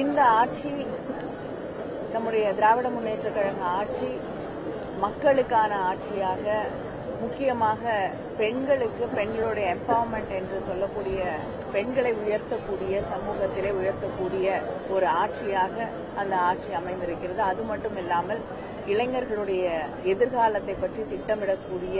இந்த ஆட்சி, நம்முடைய திராவிட முன்னேற்ற கழக ஆட்சி மக்களுக்கான ஆட்சியாக, முக்கியமாக பெண்களுக்கு, பெண்களுடைய எம்பவர்மெண்ட் என்று சொல்லக்கூடிய, பெண்களை உயர்த்தக்கூடிய, சமூகத்திலே உயர்த்தக்கூடிய ஒரு ஆட்சியாக அந்த ஆட்சி அமைந்திருக்கிறது. அது மட்டும் இல்லாமல் இளைஞர்களுடைய எதிர்காலத்தை பற்றி திட்டமிடக்கூடிய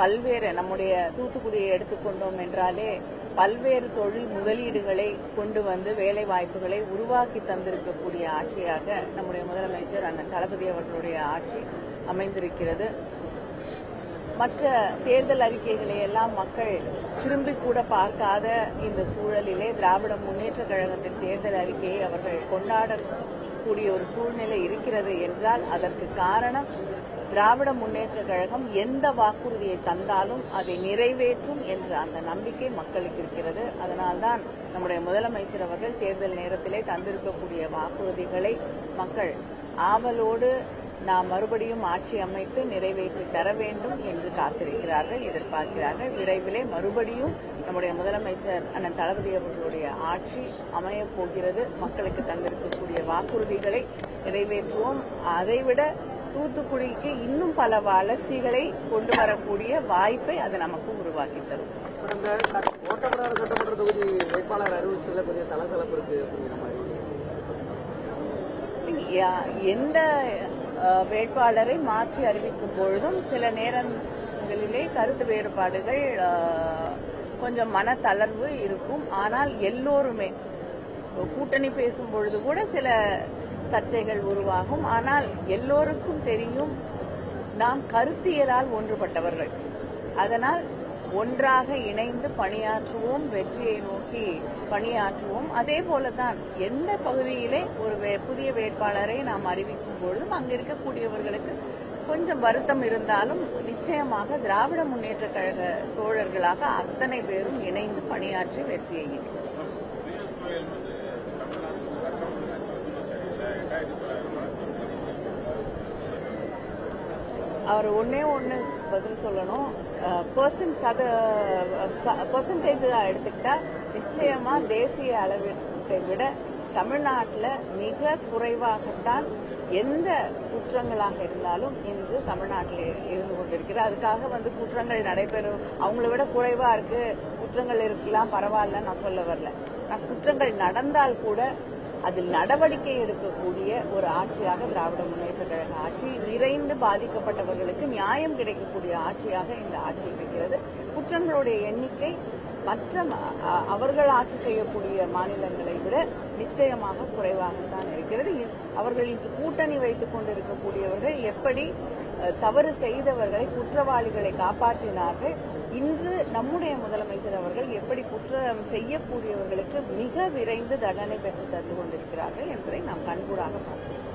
பல்வேறு, நம்முடைய தூத்துக்குடியை எடுத்துக்கொண்டோம் என்றாலே பல்வேறு தொழில் முதலீடுகளை கொண்டு வந்து வேலை வாய்ப்புகளை உருவாக்கி தந்திருக்கக்கூடிய ஆட்சியாக நம்முடைய முதலமைச்சர் அண்ணன் தளபதி அவர்களுடைய ஆட்சி அமைந்திருக்கிறது. மற்ற தேர்தல் அறிக்கைகளை எல்லாம் மக்கள் திரும்பி கூட பார்க்காத இந்த சூழலிலே திராவிட முன்னேற்ற கழகத்தின் தேர்தல் அறிக்கையை அவர்கள் கொண்டாடக்கூடிய ஒரு சூழ்நிலை இருக்கிறது என்றால் அதற்கு காரணம் திராவிட முன்னேற்ற கழகம் எந்த வாக்குறுதியை தந்தாலும் அதை நிறைவேற்றும் என்ற அந்த நம்பிக்கை மக்களுக்கு இருக்கிறது. அதனால்தான் நம்முடைய முதலமைச்சர் அவர்கள் தேர்தல் நேரத்திலே தந்திருக்கக்கூடிய வாக்குறுதிகளை மக்கள் ஆவலோடு நாம் மறுபடியும் ஆட்சி அமைத்து நிறைவேற்றி தர வேண்டும் என்று காத்திருக்கிறார்கள், எதிர்பார்க்கிறார்கள். விரைவிலே மறுபடியும் நம்முடைய முதலமைச்சர் அண்ணன் தளபதி அவர்களுடைய ஆட்சி அமையப் போகிறது. மக்களுக்கு தந்திருக்கக்கூடிய வாக்குறுதிகளை நிறைவேற்றுவோம். அதைவிட தூத்துக்குடிக்கு இன்னும் பல வளர்ச்சிகளை கொண்டு வரக்கூடிய வாய்ப்பை அது நமக்கு உருவாக்கி தரும். ஓட்டப்பிடாத சட்டமன்ற தொகுதி வேட்பாளர் அறிவிச்சதுல கொஞ்சம் சலசலப்பு இருக்கு. எந்த வேட்பாளரை மாற்றி அறிவிக்கும் பொழுதும் சில நேரங்களிலே கருத்து வேறுபாடுகள், கொஞ்சம் மனத்தளர்வு இருக்கும். ஆனால் எல்லோருமே கூட்டணி பேசும் பொழுது கூட சில சர்ச்சைகள் உருவாகும். ஆனால் எல்லோருக்கும் தெரியும், நாம் கருத்தியலால் ஒன்றுபட்டவர்கள். அதனால் ஒன்றாக இணைந்து பணியாற்றுவோம், வெற்றியை நோக்கி பணியாற்றுவோம். அதே போலதான் எந்த பகுதியிலே ஒரு புதிய வேட்பாளரை நாம் அறிவிக்கும் பொழுதும் அங்கு இருக்கக்கூடியவர்களுக்கு கொஞ்சம் வருத்தம் இருந்தாலும் நிச்சயமாக திராவிட முன்னேற்ற கழக தோழர்களாக அத்தனை பேரும் இணைந்து பணியாற்றி வெற்றியை ஈட்டும். அவர் ஒன்னே ஒன்று பதில் சொல்லணும். பர்சன்டேஜ் எடுத்துக்கிட்டா நிச்சயமா தேசிய அளவை விட தமிழ்நாட்டில் மிக குறைவாகத்தான் எந்த குற்றங்களாக இருந்தாலும் இன்று தமிழ்நாட்டில் இருந்து கொண்டிருக்கிறது. அதுக்காக குற்றங்கள் நடைபெறும், அவங்கள விட குறைவா இருக்கு, குற்றங்கள் இருக்கலாம், பரவாயில்ல நான் சொல்ல வரல. குற்றங்கள் நடந்தால் கூட அதில் நடவடிக்கை எடுக்கக்கூடிய ஒரு ஆட்சியாக திராவிட முன்னேற்ற கழக ஆட்சி, விரைந்து பாதிக்கப்பட்டவர்களுக்கு நியாயம் கிடைக்கக்கூடிய ஆட்சியாக இந்த ஆட்சி இருக்கிறது. குற்றங்களுடைய எண்ணிக்கை மற்ற அவர்கள் ஆட்சி செய்யக்கூடிய மாநிலங்களை விட நிச்சயமாக குறைவாகத்தான் இருக்கிறது. அவர்கள் இன்று கூட்டணி வைத்துக் கொண்டிருக்கக்கூடியவர்கள் எப்படி தவறு செய்தவர்களை, குற்றவாளிகளை காப்பாற்றினார்கள், இன்று நம்முடைய முதலமைச்சர் அவர்கள் எப்படி குற்றம் செய்யக்கூடியவர்களுக்கு மிக விரைந்து தண்டனை பெற்று தந்து கொண்டிருக்கிறார்கள் என்பதை நாம் கண்கூடாக பார்க்கிறோம்.